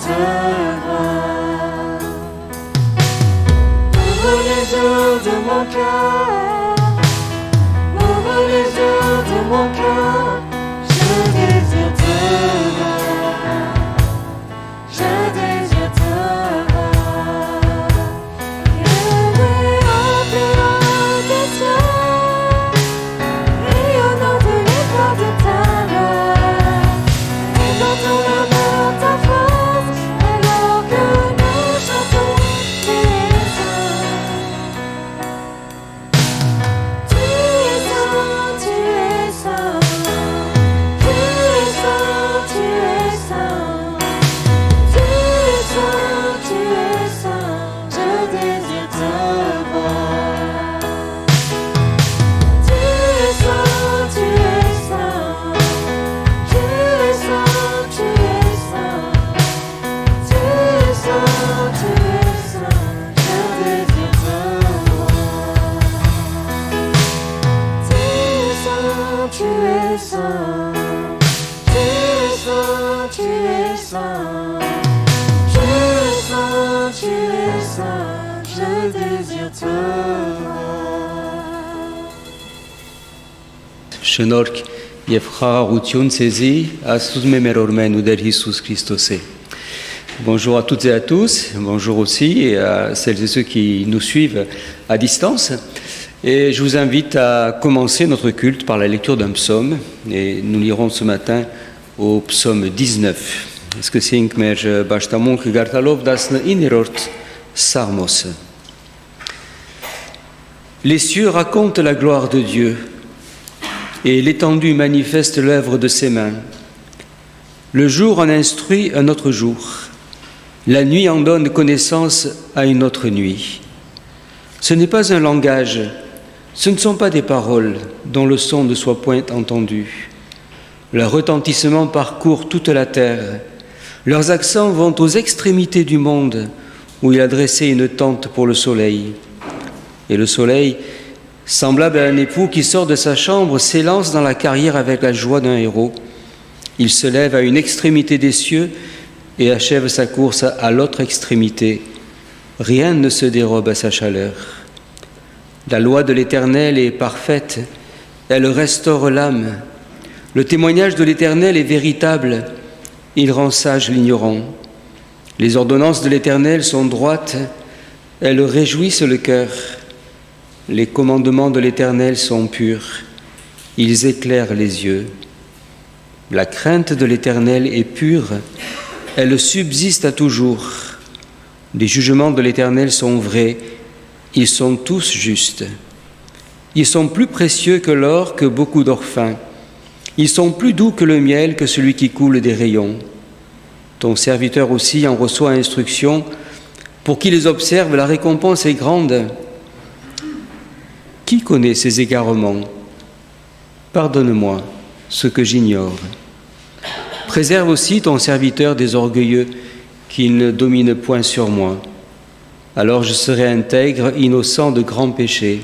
te voir. Ouvre les yeux de mon cœur, ouvre les yeux de mon cœur, je désire te voir, je désire te voir. Élevé en dehors des cieux, rayonnant de l'éclat de ta gloire, et dans ton honneur, ta force, alors que nous chantons, tu es saint. Tu es saint, tu es saint, tu es saint, tu es saint, tu es saint, tu es saint, je désire te voir. Tu es saint, tu es saint, tu es saint, tu es saint, tu es saint, tu es saint, je désire te voir. Tu es saint, tu es saint, tu es saint, tu es saint, tu es saint, tu es saint, je désire te voir. Շնորհք եւ խաղաղություն ցեզի Աստծո մերորմեն ու Տեր Հիսուս Քրիստոսե. Bonjour à toutes et à tous, bonjour aussi à celles et ceux qui nous suivent à distance. Et je vous invite à commencer notre culte par la lecture d'un psaume. Et nous lirons ce matin au psaume 19. Սկսենք մեր բաշտամունքը գարտալով 19-րդ Սաղմոսը. Les cieux racontent la gloire de Dieu, et l'étendue manifeste l'œuvre de ses mains. Le jour en instruit un autre jour, la nuit en donne connaissance à une autre nuit. Ce n'est pas un langage, ce ne sont pas des paroles dont le son ne soit point entendu. Leur retentissement parcourt toute la terre. Leurs accents vont aux extrémités du monde, où il a dressé une tente pour le soleil. Et le soleil, semblable à un époux qui sort de sa chambre, s'élance dans la carrière avec la joie d'un héros. Il se lève à une extrémité des cieux et achève sa course à l'autre extrémité. Rien ne se dérobe à sa chaleur. La loi de l'Éternel est parfaite, elle restaure l'âme. Le témoignage de l'Éternel est véritable, il rend sage l'ignorant. Les ordonnances de l'Éternel sont droites, elles réjouissent le cœur. Les commandements de l'Éternel sont purs, ils éclairent les yeux. La crainte de l'Éternel est pure, elle subsiste à toujours. Les jugements de l'Éternel sont vrais, ils sont tous justes. Ils sont plus précieux que l'or, que beaucoup d'or fin. Ils sont plus doux que le miel, que celui qui coule des rayons. Ton serviteur aussi en reçoit instruction. Pour qui les observe, la récompense est grande. Qui connaît ses égarements? Pardonne-moi ce que j'ignore. Préserve aussi ton serviteur des orgueilleux, qu'il ne domine point sur moi. Alors je serai intègre, innocent de grands péchés.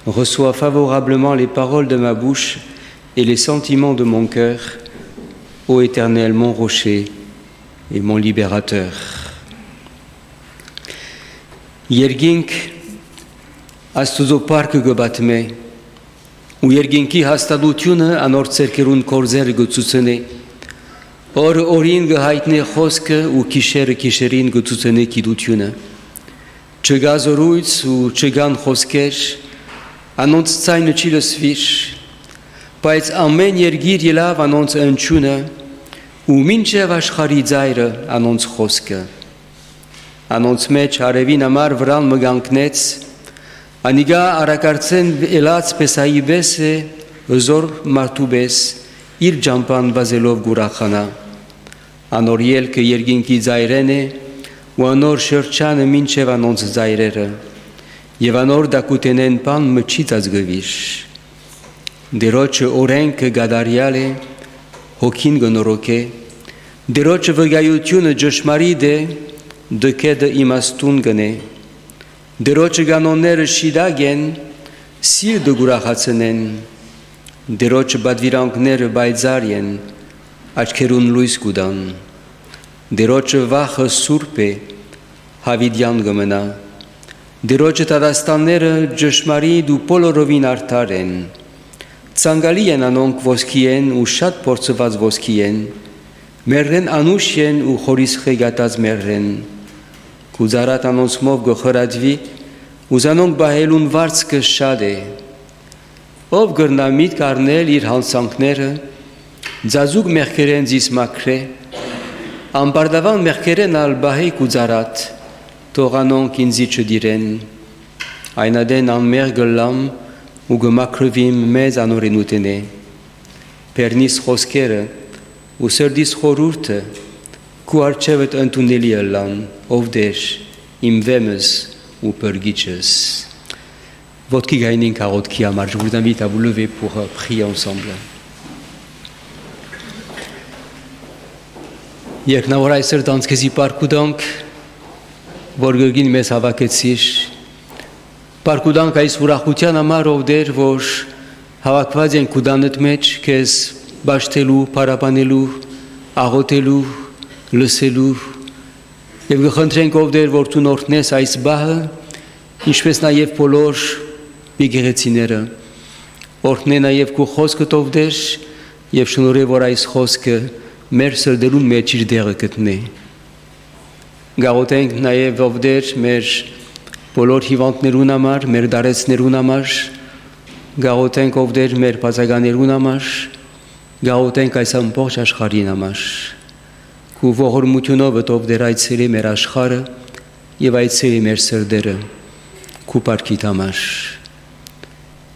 Reçois favorablement les paroles de ma bouche et les sentiments de mon cœur, ô Éternel, mon rocher et mon libérateur. Երգինք Աստուծո պարքը գբատմե ու երգինքի հաստատությունը անոր ցերկերուն կորձերը գծուցնե օր օրին գհայտնե խոսքը ու քիշերը քիշերին գծուցնե գիտությունը չգա զորույց ու չգան խոսքեր անոնց ցայնը չի լսվիր բայց ամեն երգիր ելավ անոնց ընչունը ու մինչև աշխարհի ծայրը անոնց խոսքը անոնց մեջ արևին համար վրան մգանքնեց Անիգա արակարցեն ելած պեսայի բես է, զոր մարդու բես, իր ճամպան վազելով գուրախանա։ Անոր ելքը երգինքի ձայրեն է, ու անոր շրջանը մինչև անոնց ձայրերը, և անոր դակուտենեն պան մչի ծածգվիր։ Դերոջը օրենքը գադարյալ է, հոգին գնորոք է, դերոջը վգայությունը ջշմարիտ է, դկեդը իմաստուն գնե, Դերոջը գանոնները շիդագ են, սիրտը գուրախացնեն, դերոջը բադվիրանքները բայձար են, աչքերուն լույս կուդան, Դերոջը վախը սուրբ է, հավիդյան գմնա, Դերոջը տադաստանները ջշմարիտ ու բոլորովին արդար են, Ցանկալի են անոնք ոսկի են ու շատ փորձված ոսկի են, Մերրեն անուշ են ու խորիսխե գատած մերրեն, Կուզարատ անոնցմով գխրադվի, Ուզանոնք բահելուն վարձքը շատ է, Ով գրնա միտք առնել իր հանցանքները, Ձազուկ մեղքերեն ձիս մաքրե, Ամբարդավան մեղքերեն ալ բահե կուզարատ, Թողանոնք ինձի չդիրեն, Այնադեն անմեղ գլամ ու գմաքրվիմ մեզ անորենութենե, Պերնիս խոսքերը ու սրդիս խորուրդը, Քու արջևդ ընդունելի ըլլան, ով դեր, իմ վեմս ou Purgiches. Votre qui gagne qui a marche, je vous invite à vous lever pour prier ensemble. Երկնավոր այսօր դանցքեզի պարկուդանք, որ գրգին մեզ հավաքեցիր, պարկուդանք այս ուրախության համար ով դեր, որ հավաքված են կուդանըտ մեջ, կեզ բաշտելու, պարապանելու, աղոտելու, լսելու, Եվ գխնդրենք ով դեր, որ դու նորտնես այս բահը, ինչպես նաև բոլոր եկեղեցիները, օրհնե նաև քո խոսքդ ով դեր, եւ շնորհե որ այս խոսքը մեր սրդերուն մեջ իր դերը գտնե։ Գաղութենք նաև ով դեր մեր բոլոր հիվանդներուն համար, մեր դարեցներուն համար, գաղութենք ով դեր մեր բացականերուն համար, գաղութենք այս ամբողջ աշխարհին համար։ Քու ողորմությունով ով դեր այցելի մեր աշխարհը եւ այցելի մեր սրդերը քու պարգիտ համար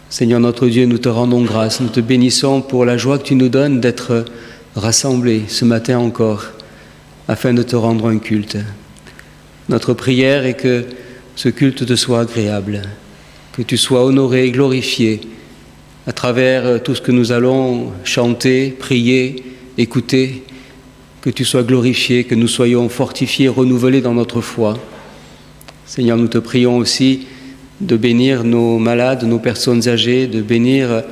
Seigneur notre Dieu, nous te rendons grâce, nous te bénissons pour la joie que tu nous donnes d'être rassemblés ce matin encore afin de te rendre un culte. Notre prière est que ce culte te soit agréable, que tu sois honoré et glorifié à travers tout ce que nous allons chanter, prier, écouter. Que tu sois glorifié, que nous soyons fortifiés, renouvelés dans notre foi. Seigneur, nous te prions aussi de bénir nos malades, nos personnes âgées, de bénir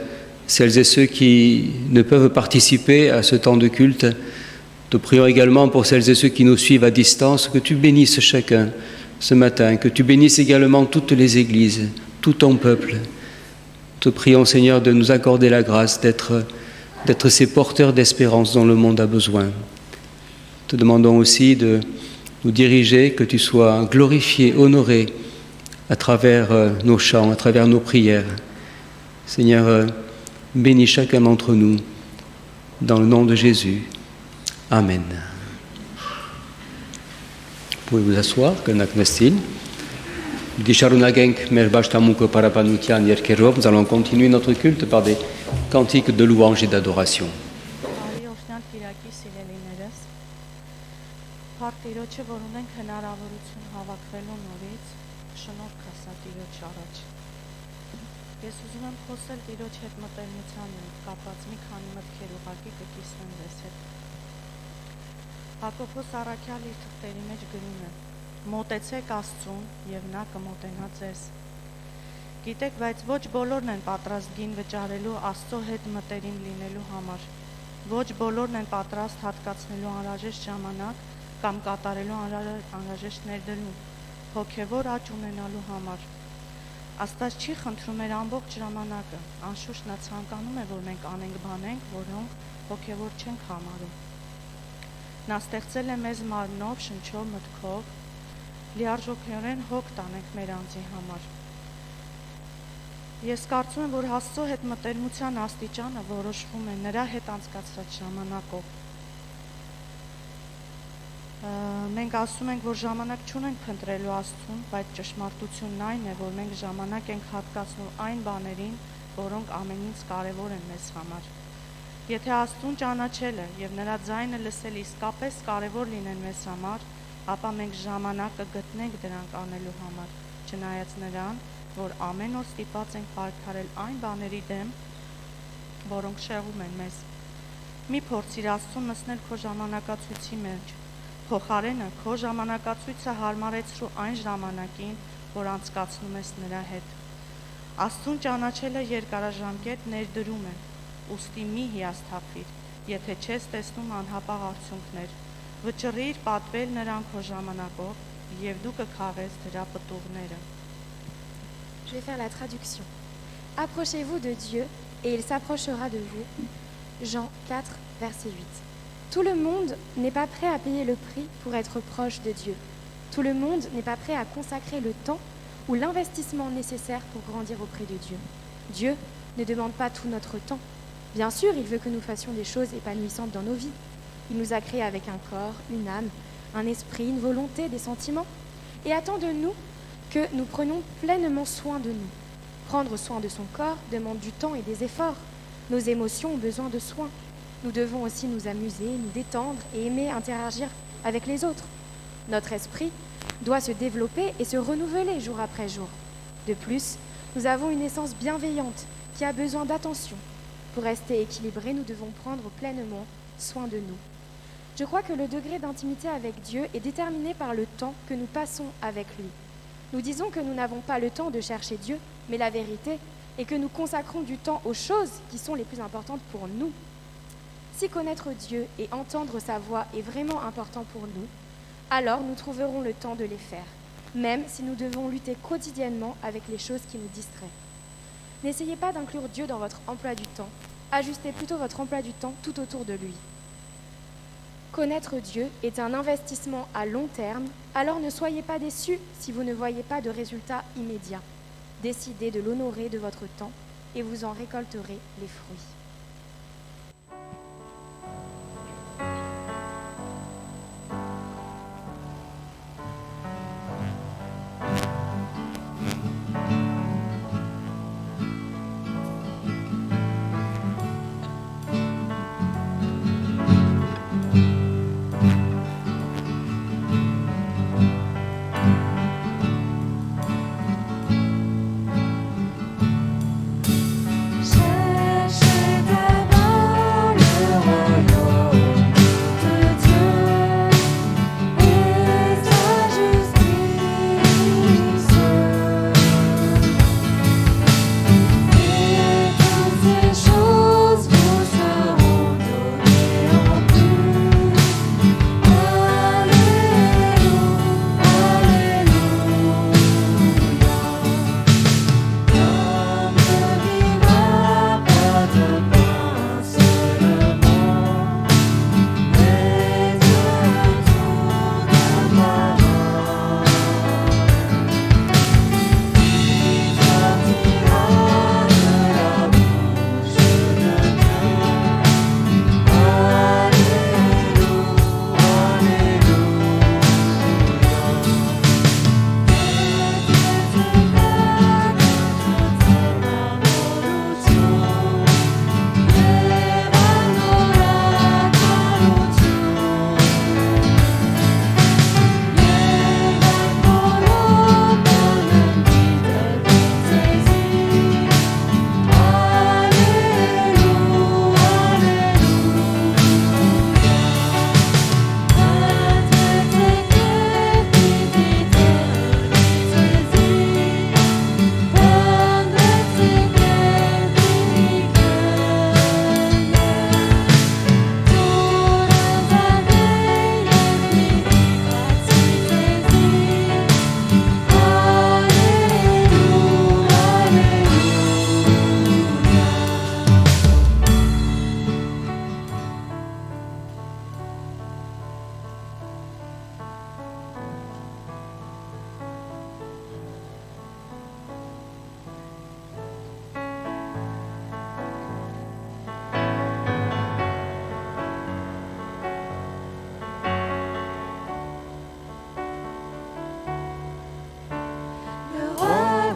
celles et ceux qui ne peuvent participer à ce temps de culte. Te prions également pour celles et ceux qui nous suivent à distance, que tu bénisses chacun ce matin, que tu bénisses également toutes les églises, tout ton peuple. Te prions, Seigneur, de nous accorder la grâce d'être ces porteurs d'espérance dont le monde a besoin. Te demandons aussi de nous diriger, que tu sois glorifié, honoré à travers nos chants, à travers nos prières. Seigneur, bénis chacun d'entre nous, dans le nom de Jésus. Amen. Vous pouvez vous asseoir, nous allons continuer notre culte par des cantiques de louange et d'adoration. Տիրոջը, որ ունենք հնարավորություն հավաքվելու նորից, շնորհք ասա Տիրոջ առաջ։ Ես ուզում եմ խոսել Տիրոջ հետ մտերմության կապված մի քանի մտքեր ուղղակի կկիսվեմ ձեզ հետ։ Հակոբոս առաքյալը իր թղթերի մեջ գրում է. Մոտեցեք Աստծուն եւ նա կմոտենա ձեզ։ Գիտեք, բայց ոչ բոլորն են պատրաստ գին վճարելու Աստծո հետ մտերիմ լինելու համար։ Ոչ բոլորն են պատրաստ հատկացնելու անհրաժեշտ ժամանակ կամ կատարելու անհրաժեշտ ներդրում, հոգևոր աճ ունենալու համար։ Աստված չի խնդրում մեր ամբողջ ժամանակը, անշուշտ նա ցանկանում է, որ մենք անենք բանենք, որոնք հոգևոր չենք համարում։ Նա ստեղծել է մեզ մարմնով, շնչով, մտքով, լիարժեքորեն հոգ տանենք մեր անձի համար։ Ես կարծում եմ, որ Աստծո հետ մտերմության աստիճանը որոշվում է նրա հետ անցկացրած ժամանակով։ Մենք ասում ենք, որ ժամանակ չունենք փնտրելու Աստծուն, բայց ճշմարտությունն այն է, որ մենք ժամանակ ենք հատկացնում այն բաներին, որոնք ամենից կարևոր են մեզ համար։ Եթե Աստծուն ճանաչելը եւ նրա ձայնը լսել իսկապես կարևոր լինեն մեզ համար, ապա մենք ժամանակ կգտնենք դրանք անելու համար, չնայած նրան, որ ամեն օր ստիպված ենք պայքարել այն բաների դեմ, որոնք շեղում են մեզ։ Մի փորձիր Աստծուն մտցնել քո ժամանակացույցի մեջ։ Փոխարենը քո ժամանակացույցը հարմարեցրու այն ժամանակին, որ անցկացնում ես նրա հետ։ Աստծուն ճանաչելը երկարաժամկետ ներդրում է, ուստի մի հիասթափվիր, եթե չես տեսնում անհապաղ արդյունքներ։ Վճռիր պատվել նրան քո ժամանակով եւ դու կքաղես դրա պտուղները։ Je vais faire la traduction. Approchez-vous de Dieu et il s'approchera de vous. Jean 4, verset 8. Tout le monde n'est pas prêt à payer le prix pour être proche de Dieu. Tout le monde n'est pas prêt à consacrer le temps ou l'investissement nécessaire pour grandir auprès de Dieu. Dieu ne demande pas tout notre temps. Bien sûr, il veut que nous fassions des choses épanouissantes dans nos vies. Il nous a créés avec un corps, une âme, un esprit, une volonté, des sentiments, et attend de nous que nous prenions pleinement soin de nous. Prendre soin de son corps demande du temps et des efforts. Nos émotions ont besoin de soins. Nous devons aussi nous amuser, nous détendre et aimer interagir avec les autres. Notre esprit doit se développer et se renouveler jour après jour. De plus, nous avons une essence bienveillante qui a besoin d'attention. Pour rester équilibrés, nous devons prendre pleinement soin de nous. Je crois que le degré d'intimité avec Dieu est déterminé par le temps que nous passons avec lui. Nous disons que nous n'avons pas le temps de chercher Dieu, mais la vérité est que nous consacrons du temps aux choses qui sont les plus importantes pour nous. Si connaître Dieu et entendre sa voix est vraiment important pour nous, alors nous trouverons le temps de les faire, même si nous devons lutter quotidiennement avec les choses qui nous distraient. N'essayez pas d'inclure Dieu dans votre emploi du temps, ajustez plutôt votre emploi du temps tout autour de lui. Connaître Dieu est un investissement à long terme, alors ne soyez pas déçus si vous ne voyez pas de résultats immédiats. Décidez de l'honorer de votre temps et vous en récolterez les fruits.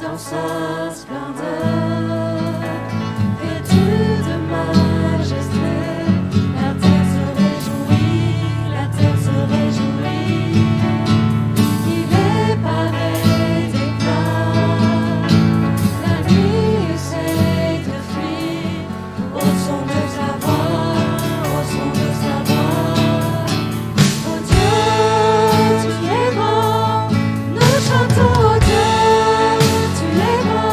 Dans sa splendeur, vêtu de majesté, la terre se réjouit, la terre se réjouit. Il est pareil d'éclat, la nuit essaie de fuir au son de sa voix, au son de sa voix. Oh Dieu, tu es grand, nous chantons. Tu es grand.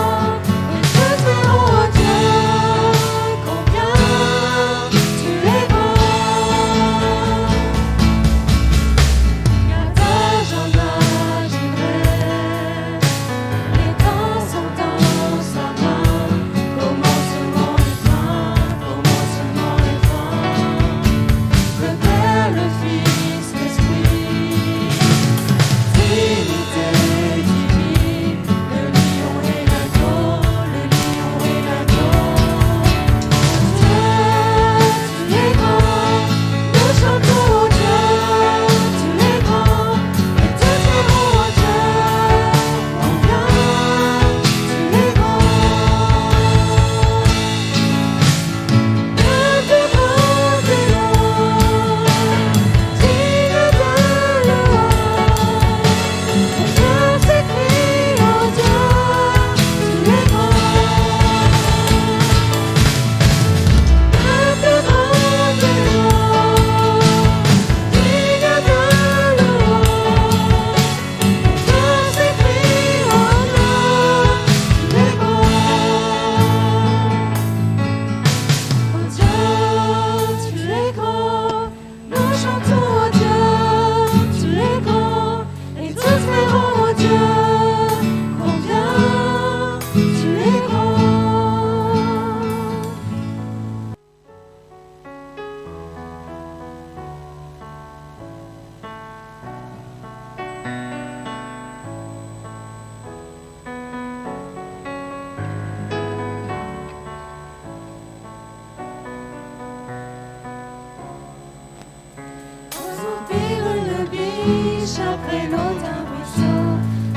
riche après l'eau d'un ruisseau.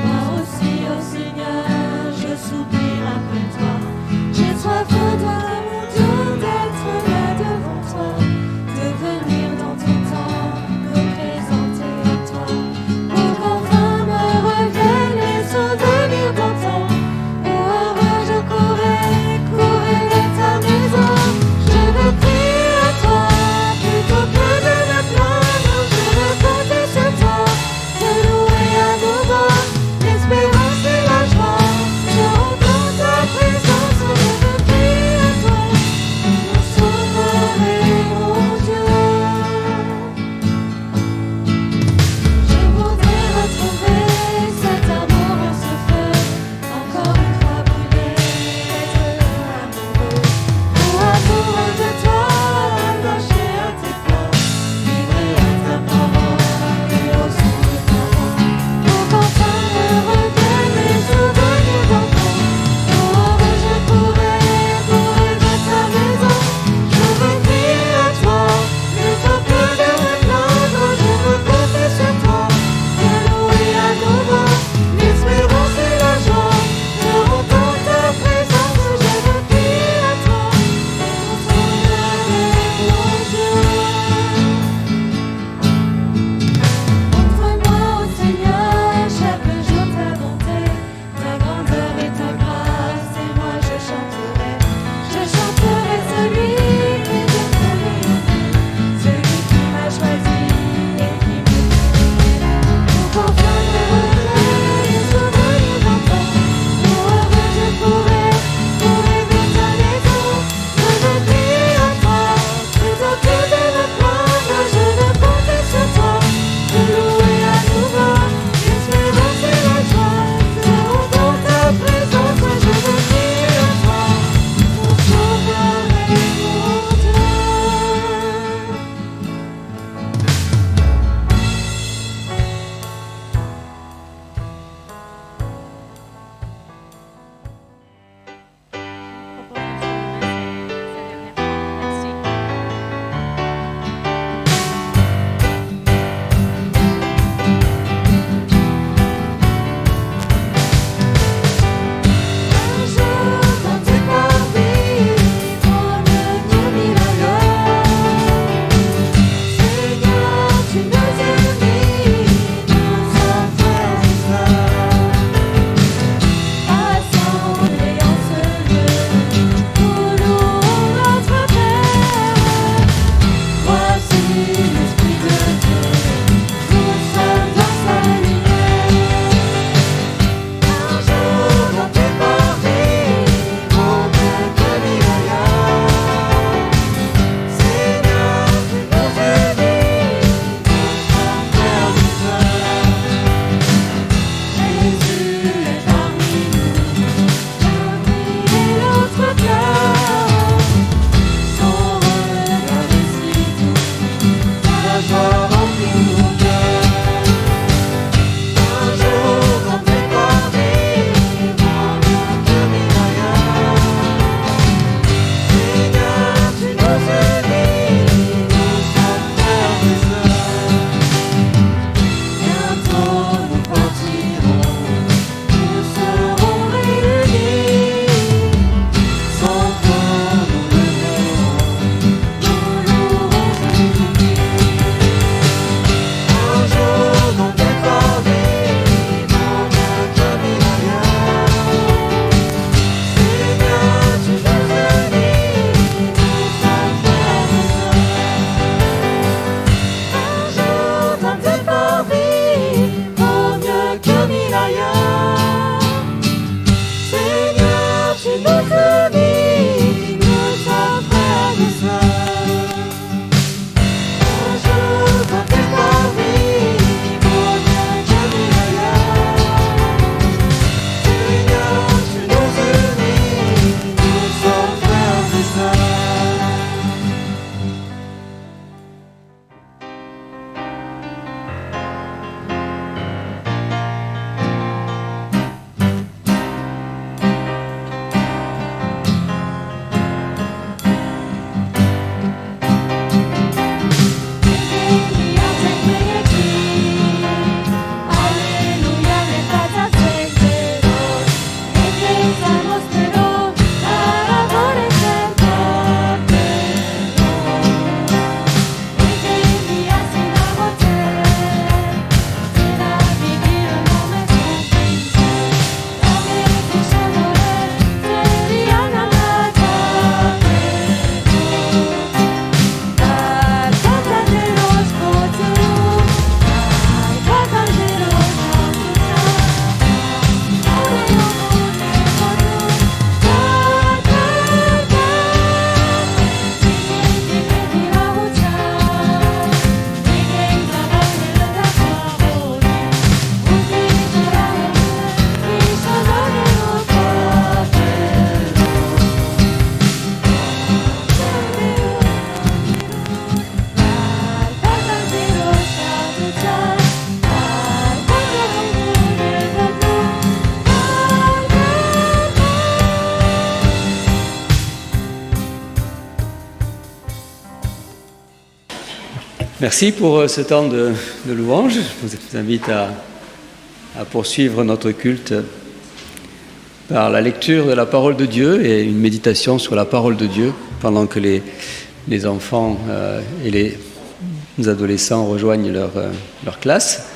Moi aussi, ô Seigneur, je soupire après toi. J'ai soif de toi, mon Dieu, d'être là devant toi, de venir dans ton temps, me présenter à toi, pour qu'enfin me revienne les souvenirs d'antan. Oh, heureux je courais vers ta maison. Je veux crier à toi, plutôt que de me plaindre. Je veux compter sur toi, te louer Merci pour ce temps de louange. Je vous invite à poursuivre notre culte par la lecture de la parole de Dieu et une méditation sur la parole de Dieu pendant que les enfants et les adolescents rejoignent leur classe.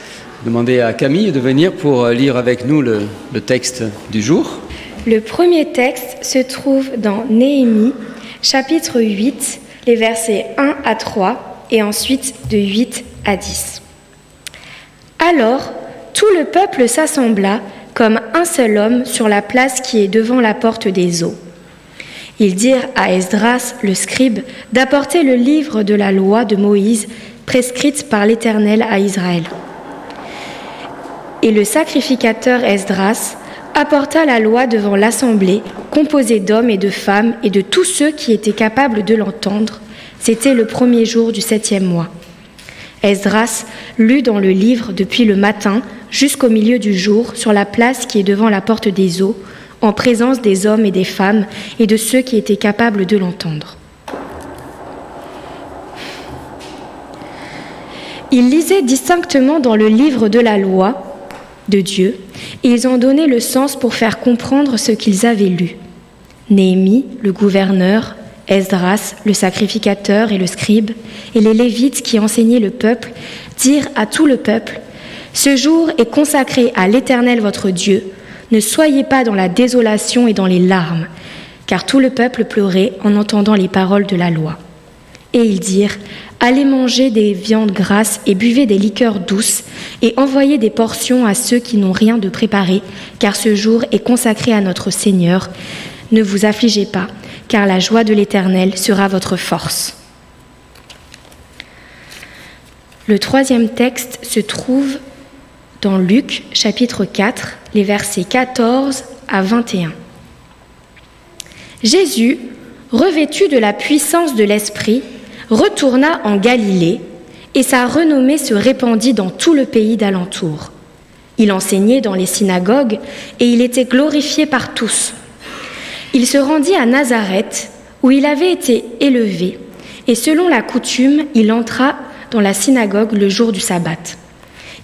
Demandez à Camille de venir pour lire avec nous le texte du jour. Le premier texte se trouve dans Néhémie, chapitre 8, les versets 1 à 3 et ensuite de 8 à 10. Alors, tout le peuple s'assembla comme un seul homme sur la place qui est devant la porte des eaux. Ils dirent à Esdras, le scribe, d'apporter le livre de la loi de Moïse, prescrite par l'Éternel à Israël. Et le sacrificateur Esdras apporta la loi devant l'assemblée, composée d'hommes et de femmes et de tous ceux qui étaient capables de l'entendre. C'était le premier jour du 7e mois. Esdras lut dans le livre depuis le matin jusqu'au milieu du jour sur la place qui est devant la porte des eaux, en présence des hommes et des femmes et de ceux qui étaient capables de l'entendre. Ils lisaient distinctement dans le livre de la loi de Dieu, et ils en donnaient le sens pour faire comprendre ce qu'ils avaient lu. Néhémie, le gouverneur, Esdras, le sacrificateur et le scribe, et les Lévites qui enseignaient le peuple, dirent à tout le peuple : « Ce jour est consacré à l'Éternel votre Dieu. Ne soyez pas dans la désolation et dans les larmes, car tout le peuple pleurait en entendant les paroles de la loi. » Et ils dirent : « Allez manger des viandes grasses et buvez des liqueurs douces, et envoyez des portions à ceux qui n'ont rien de préparé, car ce jour est consacré à notre Seigneur. Ne vous affligez pas, car la joie de l'Éternel sera votre force. » Le troisième texte se trouve dans Luc, chapitre 4, les versets 14 à 21. Jésus, revêtu de la puissance de l'Esprit, retourna en Galilée, et sa renommée se répandit dans tout le pays d'alentour. Il enseignait dans les synagogues, et il était glorifié par tous. Il se rendit à Nazareth, où il avait été élevé, et selon la coutume, il entra dans la synagogue le jour du sabbat.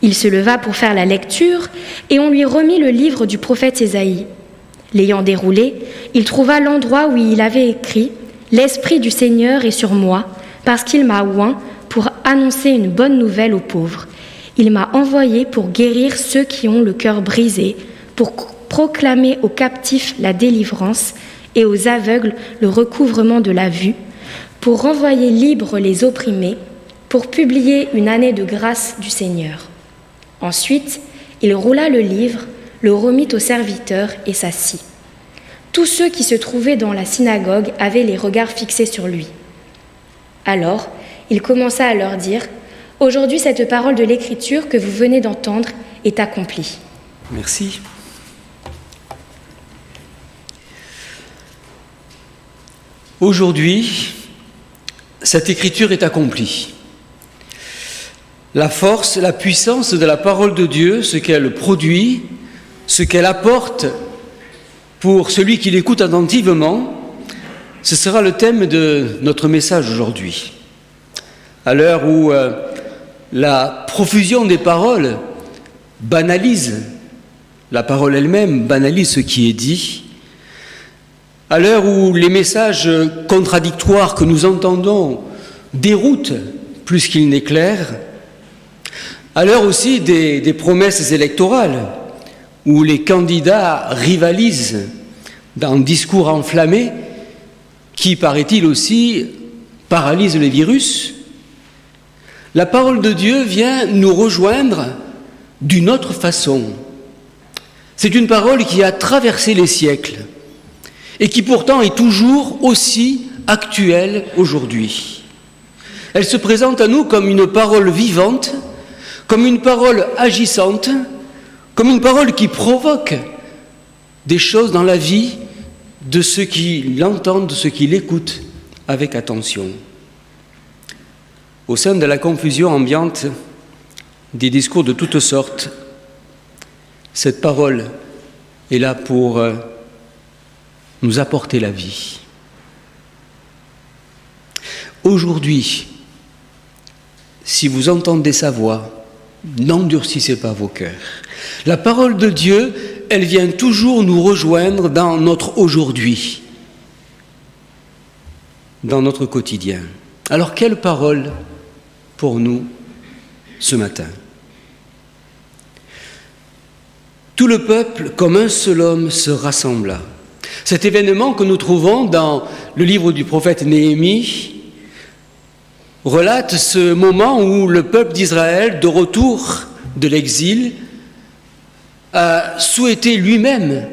Il se leva pour faire la lecture, et on lui remit le livre du prophète Ésaïe. L'ayant déroulé, il trouva l'endroit où il avait écrit « L'Esprit du Seigneur est sur moi, parce qu'il m'a oint pour annoncer une bonne nouvelle aux pauvres. Il m'a envoyé pour guérir ceux qui ont le cœur brisé, pour proclamer aux captifs la délivrance et aux aveugles le recouvrement de la vue, pour renvoyer libres les opprimés, pour publier une année de grâce du Seigneur. » Ensuite, il roula le livre, le remit au serviteur et s'assit. Tous ceux qui se trouvaient dans la synagogue avaient les regards fixés sur lui. Alors, il commença à leur dire : « Aujourd'hui, cette parole de l'Écriture que vous venez d'entendre est accomplie. » Merci. Aujourd'hui, cette écriture est accomplie. La force, la puissance de la parole de Dieu, ce qu'elle produit, ce qu'elle apporte pour celui qui l'écoute attentivement, ce sera le thème de notre message aujourd'hui. À l'heure où la profusion des paroles banalise la parole elle-même, banalise ce qui est dit, à l'heure où les messages contradictoires que nous entendons déroutent plus qu'ils n'éclairent, à l'heure aussi des promesses électorales, où les candidats rivalisent dans un discours enflammé qui, paraît-il aussi, paralyse les virus, la parole de Dieu vient nous rejoindre d'une autre façon. C'est une parole qui a traversé les siècles et qui pourtant est toujours aussi actuelle aujourd'hui. Elle se présente à nous comme une parole vivante, comme une parole agissante, comme une parole qui provoque des choses dans la vie de ceux qui l'entendent, de ceux qui l'écoutent avec attention. Au sein de la confusion ambiante des discours de toutes sortes, cette parole est là pour nous apporter la vie. Aujourd'hui, si vous entendez sa voix, n'endurcissez pas vos cœurs. La parole de Dieu, elle vient toujours nous rejoindre dans notre aujourd'hui, dans notre quotidien. Alors, quelle parole pour nous ce matin? Tout le peuple, comme un seul homme, se rassembla. Cet événement que nous trouvons dans le livre du prophète Néhémie relate ce moment où le peuple d'Israël, de retour de l'exil, a souhaité lui-même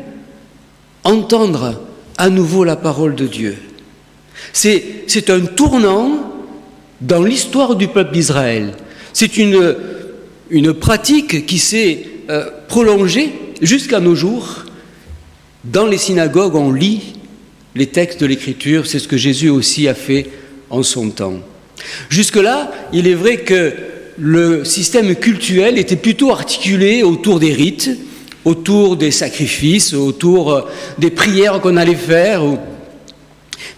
entendre à nouveau la parole de Dieu. C'est un tournant dans l'histoire du peuple d'Israël. C'est une pratique qui s'est prolongée jusqu'à nos jours. Dans les synagogues, on lit les textes de l'Écriture. C'est ce que Jésus aussi a fait en son temps. Jusque-là, il est vrai que le système cultuel était plutôt articulé autour des rites, autour des sacrifices, autour des prières qu'on allait faire.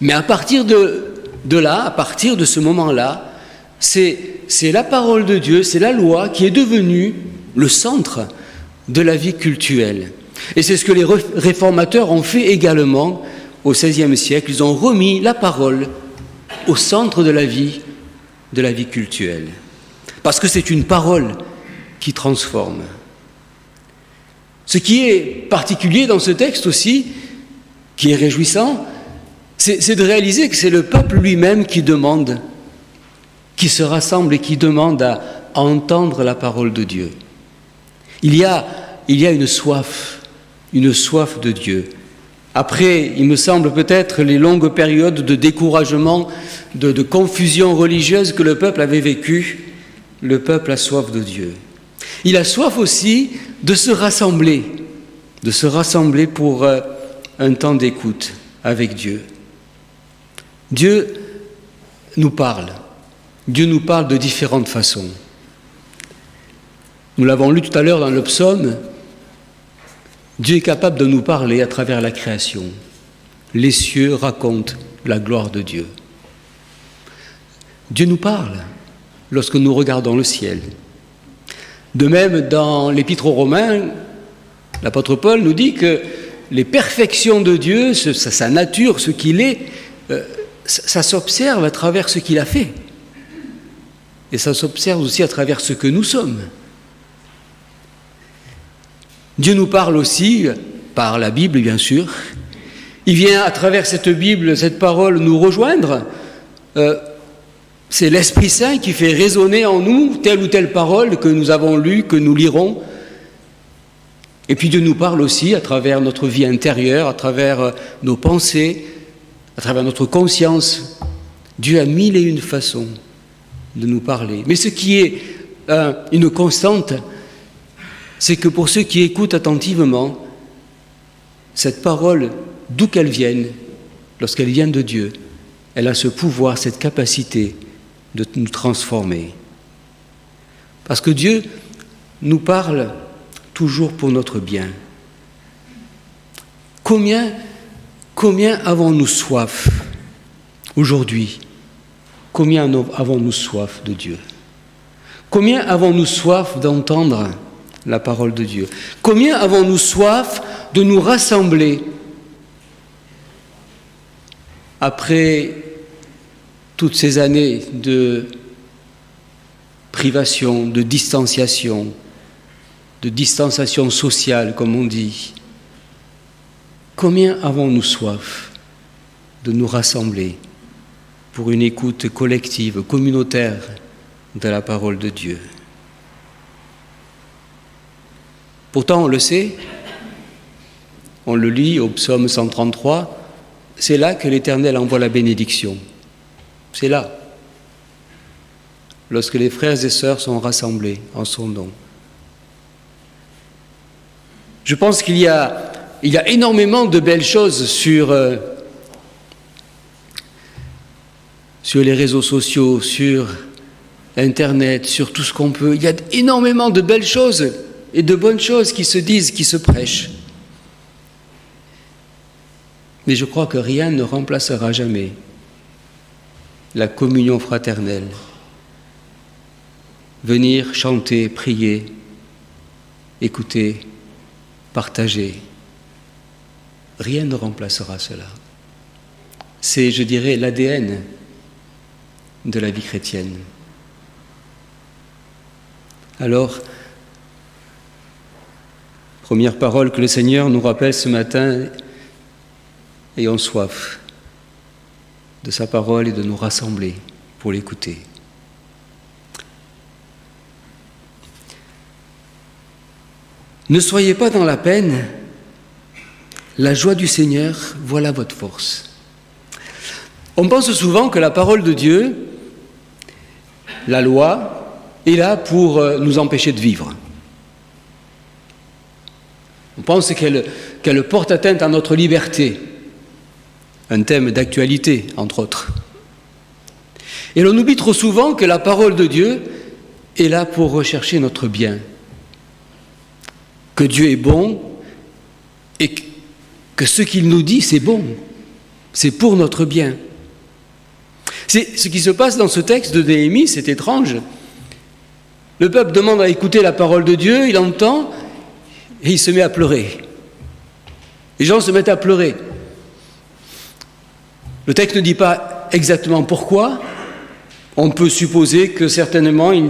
Mais à partir de là, à partir de ce moment-là, c'est la parole de Dieu, c'est la loi qui est devenue le centre de la vie cultuelle. Et c'est ce que les réformateurs ont fait également au XVIe siècle. Ils ont remis la parole au centre de la vie cultuelle. Parce que c'est une parole qui transforme. Ce qui est particulier dans ce texte aussi, qui est réjouissant, c'est de réaliser que c'est le peuple lui-même qui demande, qui se rassemble et qui demande à entendre la parole de Dieu. Il y a une soif de Dieu. Après, il me semble peut-être les longues périodes de découragement, de confusion religieuse que le peuple avait vécues, le peuple a soif de Dieu. Il a soif aussi de se rassembler pour un temps d'écoute avec Dieu. Dieu nous parle de différentes façons. Nous l'avons lu tout à l'heure dans le psaume, Dieu est capable de nous parler à travers la création. Les cieux racontent la gloire de Dieu. Dieu nous parle lorsque nous regardons le ciel. De même, dans l'Épître aux Romains, l'apôtre Paul nous dit que les perfections de Dieu, sa nature, ce qu'il est, ça s'observe à travers ce qu'il a fait. Et ça s'observe aussi à travers ce que nous sommes. Dieu nous parle aussi, par la Bible bien sûr. Il vient à travers cette Bible, cette parole, nous rejoindre. C'est l'Esprit Saint qui fait résonner en nous telle ou telle parole que nous avons lue, que nous lirons. Et puis Dieu nous parle aussi à travers notre vie intérieure, à travers nos pensées, à travers notre conscience. Dieu a mille et une façons de nous parler. Mais ce qui est une constante, c'est que pour ceux qui écoutent attentivement, cette parole, d'où qu'elle vienne, lorsqu'elle vient de Dieu, elle a ce pouvoir, cette capacité de nous transformer. Parce que Dieu nous parle toujours pour notre bien. Combien avons-nous soif aujourd'hui? Combien avons-nous soif de Dieu? Combien avons-nous soif d'entendre la parole de Dieu? Combien avons-nous soif de nous rassembler après toutes ces années de privation, de distanciation sociale, comme on dit? Combien avons-nous soif de nous rassembler pour une écoute collective, communautaire de la parole de Dieu? Pourtant, on le sait, on le lit au psaume 133, c'est là que l'Éternel envoie la bénédiction. C'est là, lorsque les frères et sœurs sont rassemblés en son nom. Je pense qu'il y a énormément de belles choses sur les réseaux sociaux, sur Internet, sur tout ce qu'on peut. Il y a énormément de belles choses et de bonnes choses qui se disent, qui se prêchent. Mais je crois que rien ne remplacera jamais la communion fraternelle, venir chanter, prier, écouter, partager. Rien ne remplacera cela. C'est, je dirais, l'ADN de la vie chrétienne. Alors, première parole que le Seigneur nous rappelle ce matin, ayons soif de sa parole et de nous rassembler pour l'écouter. Ne soyez pas dans la peine, la joie du Seigneur, voilà votre force. On pense souvent que la parole de Dieu, la loi, est là pour nous empêcher de vivre. On pense qu'elle porte atteinte à notre liberté, un thème d'actualité, entre autres. Et l'on oublie trop souvent que la parole de Dieu est là pour rechercher notre bien, que Dieu est bon et que ce qu'il nous dit, c'est bon, c'est pour notre bien. C'est ce qui se passe dans ce texte de Néhémie, c'est étrange. Le peuple demande à écouter la parole de Dieu, il entend et il se met à pleurer. Les gens se mettent à pleurer. Le texte ne dit pas exactement pourquoi. On peut supposer que certainement il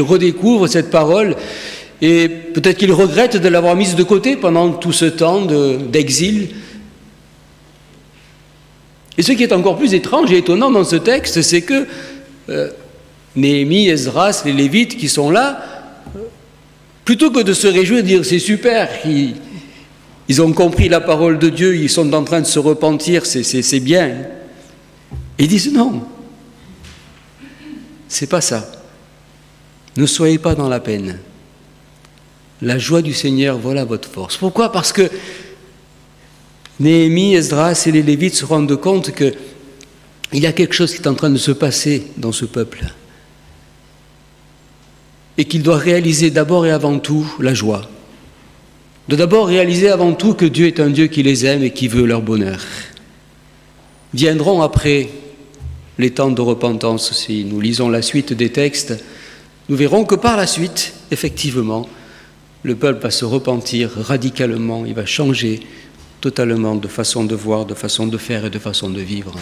redécouvre cette parole et peut-être qu'il regrette de l'avoir mise de côté pendant tout ce temps d'exil. Et ce qui est encore plus étrange et étonnant dans ce texte, c'est que Néhémie, Esdras, les Lévites qui sont là, plutôt que de se réjouir et de dire c'est super, ils ont compris la parole de Dieu, ils sont en train de se repentir, c'est bien. Ils disent non, c'est pas ça. Ne soyez pas dans la peine. La joie du Seigneur, voilà votre force. Pourquoi ? Parce que Néhémie, Esdras et les Lévites se rendent compte qu'il y a quelque chose qui est en train de se passer dans ce peuple. Et qu'il doit réaliser d'abord et avant tout la joie. De d'abord réaliser avant tout que Dieu est un Dieu qui les aime et qui veut leur bonheur. Viendront après les temps de repentance. Si nous lisons la suite des textes, nous verrons que par la suite, effectivement, le peuple va se repentir radicalement, il va changer totalement de façon de voir, de façon de faire et de façon de vivre,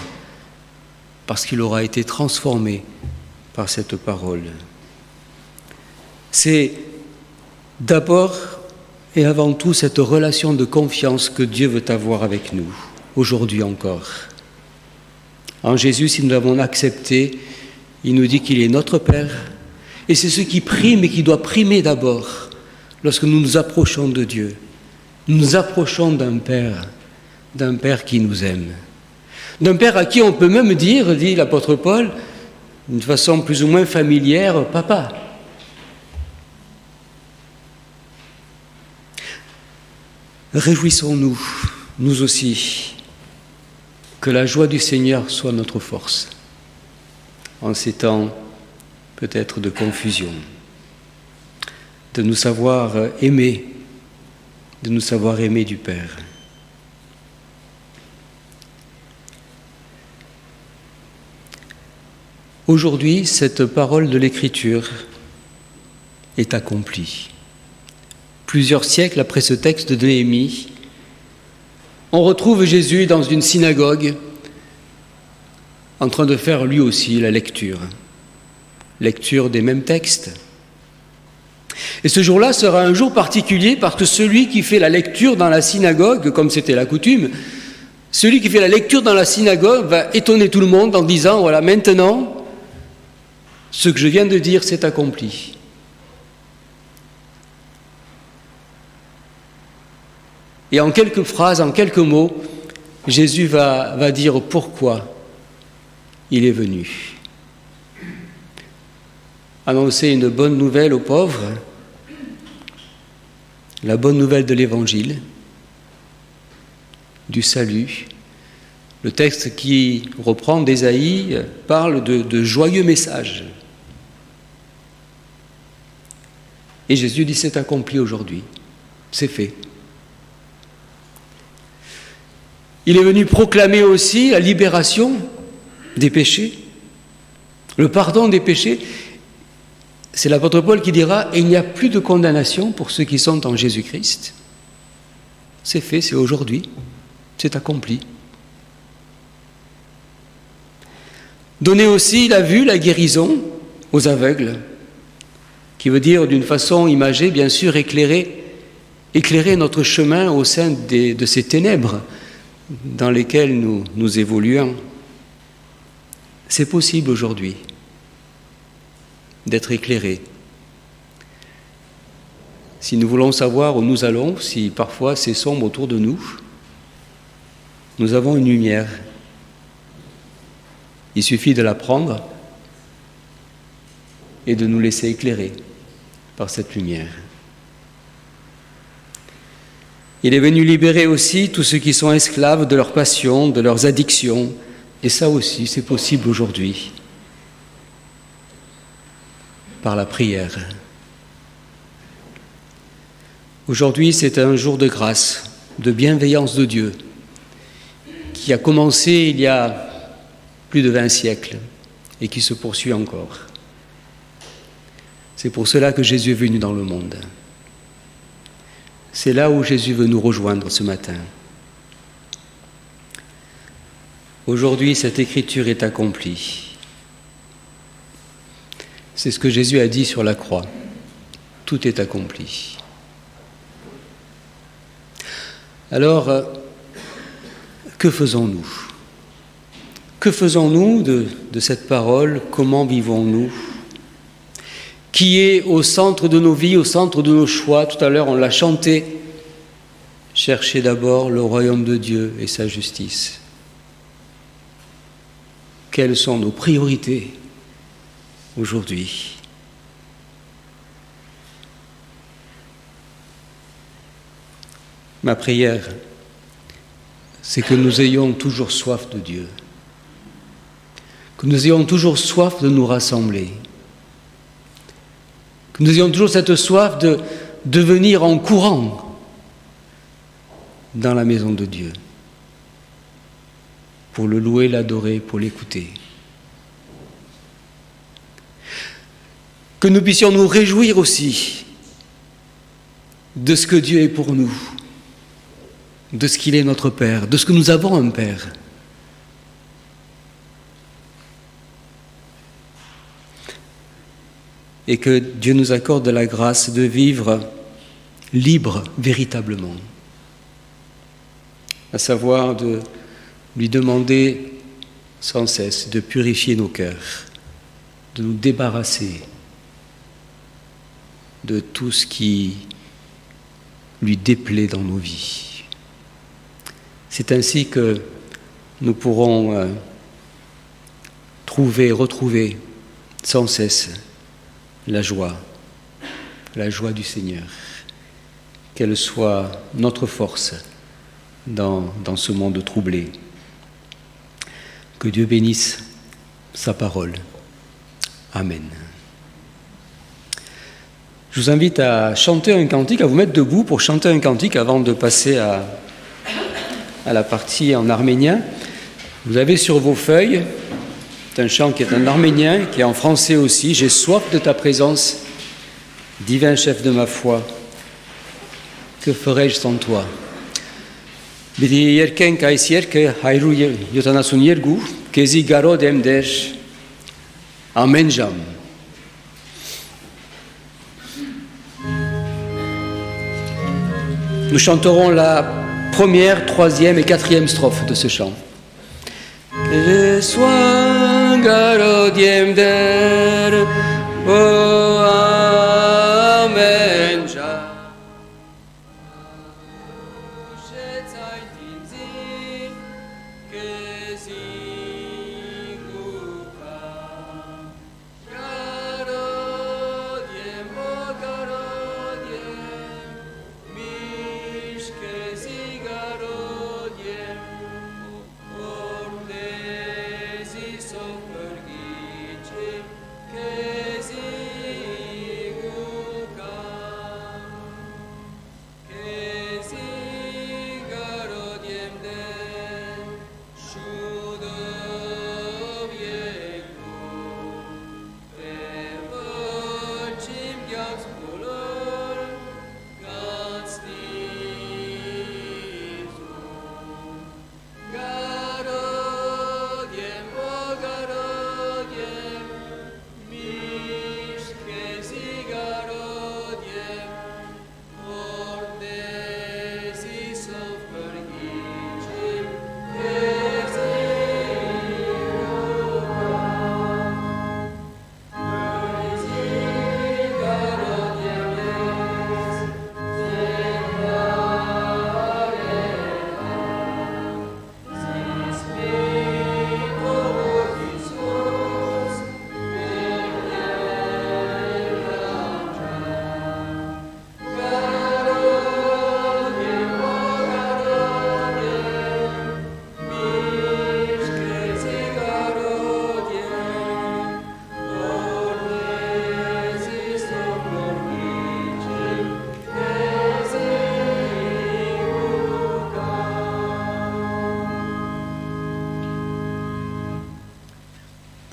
parce qu'il aura été transformé par cette parole. C'est d'abord et avant tout cette relation de confiance que Dieu veut avoir avec nous, aujourd'hui encore. En Jésus, si nous l'avons accepté, il nous dit qu'il est notre Père, et c'est ce qui prime et qui doit primer d'abord lorsque nous nous approchons de Dieu. Nous nous approchons d'un Père qui nous aime, d'un Père à qui on peut même dire, dit l'apôtre Paul, d'une façon plus ou moins familière, « Papa ». Réjouissons-nous, nous aussi, que la joie du Seigneur soit notre force, en ces temps peut-être de confusion, de nous savoir aimer, du Père. Aujourd'hui, cette parole de l'Écriture est accomplie. Plusieurs siècles après ce texte de Néhémie, on retrouve Jésus dans une synagogue en train de faire lui aussi la lecture des mêmes textes. Et ce jour-là sera un jour particulier parce que celui qui fait la lecture dans la synagogue, comme c'était la coutume, celui qui fait la lecture dans la synagogue va étonner tout le monde en disant « Voilà, maintenant, ce que je viens de dire s'est accompli ». Et en quelques phrases, en quelques mots, Jésus va dire pourquoi il est venu. Annoncer une bonne nouvelle aux pauvres, la bonne nouvelle de l'Évangile, du salut. Le texte qui reprend d'Ésaïe parle de joyeux messages. Et Jésus dit c'est accompli aujourd'hui, c'est fait. Il est venu proclamer aussi la libération des péchés, le pardon des péchés. C'est l'apôtre Paul qui dira « Il n'y a plus de condamnation pour ceux qui sont en Jésus-Christ. » C'est fait, c'est aujourd'hui, c'est accompli. Donner aussi la vue, la guérison aux aveugles, qui veut dire d'une façon imagée, bien sûr, éclairer notre chemin au sein de ces ténèbres dans lesquelles nous évoluons. C'est possible aujourd'hui d'être éclairés. Si nous voulons savoir où nous allons, si parfois c'est sombre autour de nous, nous avons une lumière. Il suffit de la prendre et de nous laisser éclairer par cette lumière. Il est venu libérer aussi tous ceux qui sont esclaves de leurs passions, de leurs addictions, et ça aussi, c'est possible aujourd'hui, par la prière. Aujourd'hui, c'est un jour de grâce, de bienveillance de Dieu, qui a commencé il y a plus de 20 siècles et qui se poursuit encore. C'est pour cela que Jésus est venu dans le monde. C'est là où Jésus veut nous rejoindre ce matin. Aujourd'hui, cette écriture est accomplie. C'est ce que Jésus a dit sur la croix. Tout est accompli. Alors, que faisons-nous ? Que faisons-nous de cette parole ? Comment vivons-nous ? Qui est au centre de nos vies, au centre de nos choix ? Tout à l'heure, on l'a chanté. Cherchez d'abord le royaume de Dieu et sa justice. Quelles sont nos priorités aujourd'hui ? Ma prière, c'est que nous ayons toujours soif de Dieu, que nous ayons toujours soif de nous rassembler, que nous ayons toujours cette soif de venir en courant dans la maison de Dieu, pour le louer, l'adorer, pour l'écouter. Que nous puissions nous réjouir aussi de ce que Dieu est pour nous, de ce qu'il est notre Père, de ce que nous avons un Père. Et que Dieu nous accorde la grâce de vivre libre véritablement, à savoir de lui demander sans cesse de purifier nos cœurs, de nous débarrasser de tout ce qui lui déplaît dans nos vies. C'est ainsi que nous pourrons retrouver sans cesse la joie du Seigneur, qu'elle soit notre force dans ce monde troublé. Que Dieu bénisse sa parole. Amen. Je vous invite à chanter un cantique, à vous mettre debout pour chanter un cantique avant de passer à la partie en arménien. Vous avez sur vos feuilles, c'est un chant qui est en arménien, qui est en français aussi. J'ai soif de ta présence, divin chef de ma foi. Que ferais-je sans toi? Bidi yerkenk այս երգը 172 քեզի գարոդ եմ դեր ամեն ժամ. Nous chanterons la première, troisième et quatrième strophe de ce chant. Que je sois garo diem der, oh amen. Kezi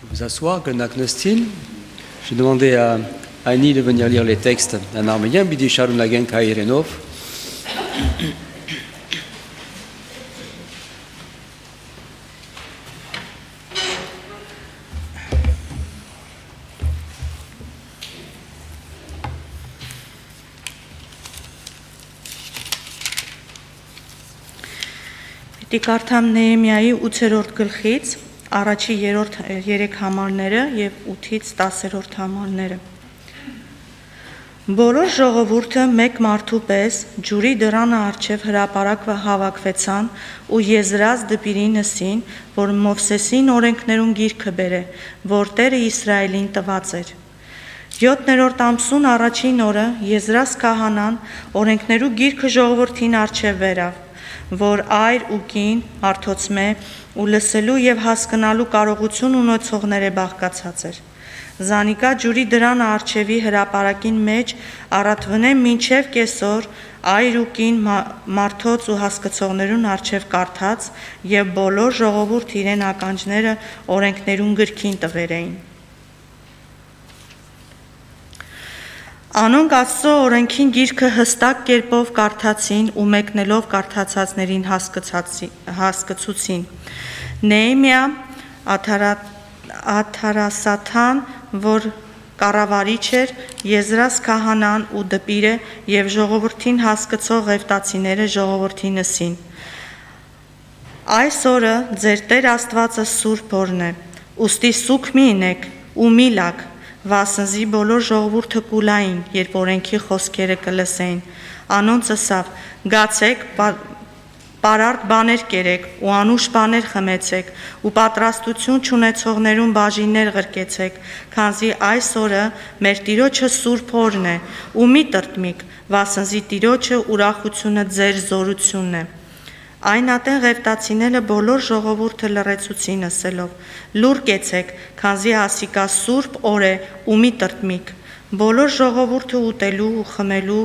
Vous asseoir, Gnagnostin. J'ai demandé à Annie de venir lire les textes en arménien, Bidi Sharunagen Kairenov. Պիտի կարդամ Նեհեմիայի 8-րդ գլխից, առաջի 3 համարները եւ 8-ից 10-րդ համարները։ Բոլոր ժողովուրդը մեկ մարդու պես ջուրի դրանը առջև հրապարակ հավաքվեցան ու Եզրած դպիրի նսին, որ Մովսեսին օրենքներուն գիրքը բերե, որ Տերը Իսրայելին տված էր։ 7-րդ ամսուն առաջին օրը Եզրած քահանան օրենքներու գիրքը ժողովրդին առջև վերավ, որ այր ու կին արդոցմե ու լսելու եւ հասկանալու կարողություն ունեցողները բաղկացած էր։ Զանիկա ջուրի դրան արջևի հրապարակին մեջ առատվնե մինչև կեսօր այր ու կին մարդոց ու հասկացողներուն արջև կարդաց եւ բոլոր ժողովուրդ իրեն ականջները օրենքներուն գրքին տվերեին։ Անոնք Աստծո օրենքին գիրքը հստակ կերպով կարդացին ու մեկնելով կարդացածներին հասկացուցին։ Նեհեմիա Աթարասաթան, որ կառավարիչ էր, Եզրած քահանան ու դպիրը եւ ժողովրդին հասկացող ղևտացիները ժողովրդի նսին։ Այս օրը ձեր Տեր Աստվածը սուրբ օրն է, ուստի սուգ մի ինեք ու մի լաք, վասնզի բոլոր ժողովուրդը կուլային, երբ օրենքի խոսքերը կլսեին։ Անոնց ասավ. գացեք, պարարտ բաներ կերեք ու անուշ բաներ խմեցեք ու պատրաստություն չունեցողներուն բաժիններ ղրկեցեք, քանզի այս օրը մեր Տիրոջը սուրբ օրն է ու մի տրտմիկ, վասնզի Տիրոջը ուրախությունը ձեր զորությունն է։ Այն ատեն ղևտացիները բոլոր ժողովուրդը լռեցուցին ասելով. լուր կեցեք, քանզի ասիկա սուրբ օր է ու մի տրտմիկ։ Բոլոր ժողովուրդը ուտելու ու խմելու,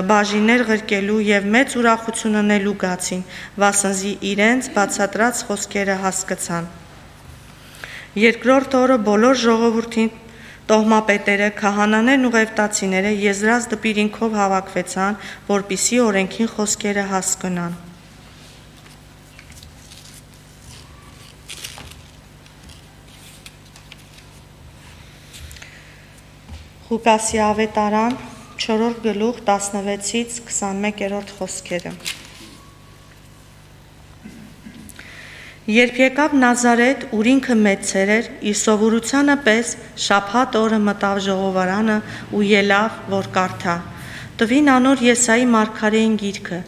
բաժիններ ղրկելու եւ մեծ ուրախություն ունելու գացին, վասնզի իրենց բացատրած խոսքերը հասկացան։ Երկրորդ օրը բոլոր ժողովրդին տոհմապետերը, քահանաներն ու ղևտացիները Եզրած դպիրինքով հավաքվեցան, որպիսի օրենքին խոսքերը հասկանան։ Ղուկասի ավետարան 4-րդ գլուխ 16-ից 21-րդ խոսքերը։ Երբ եկավ Նազարեթ, ուր ինքը մեծեր էր, իր սովորությանը պես շաբաթ օրը մտավ ժողովարանը ու ելավ, որ կարդա։ Տվին անոր Եսայի մարգարեին գիրքը,